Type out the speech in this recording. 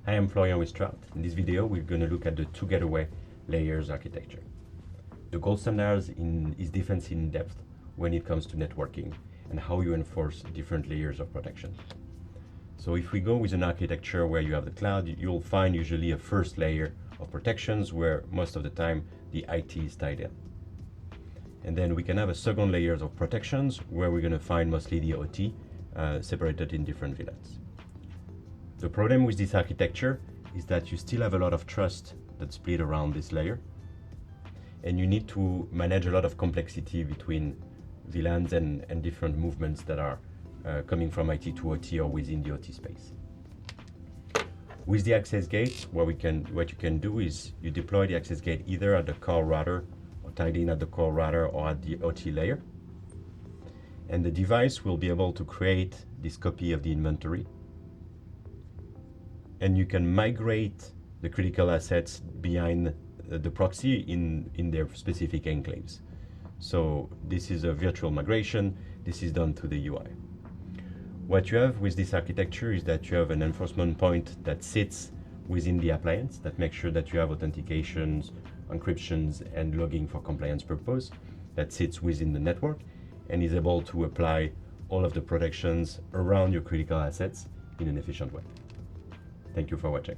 Hi, I'm Florian with Trout. In this video, we're going to look at the two gateway layers architecture. The gold standard is defense in depth when it comes to networking and how you enforce different layers of protection. So if we go with an architecture where you have the cloud, you'll find usually a first layer of protections where most of the time the IT is tied in. And then we can have a second layer of protections where we're going to find mostly the OT separated in different VLANs. The problem with this architecture is that you still have a lot of trust that's split around this layer, and you need to manage a lot of complexity between VLANs and different movements that are coming from IT to OT or within the OT space. With the access gate, what you can do is you deploy the access gate either at the core router or tied in at the core router or at the OT layer. And the device will be able to create this copy of the inventory. And you can migrate the critical assets behind the proxy in their specific enclaves. So this is a virtual migration. This is done through the UI. What you have with this architecture is that you have an enforcement point that sits within the appliance that makes sure that you have authentications, encryptions, and logging for compliance purpose that sits within the network and is able to apply all of the protections around your critical assets in an efficient way. Thank you for watching.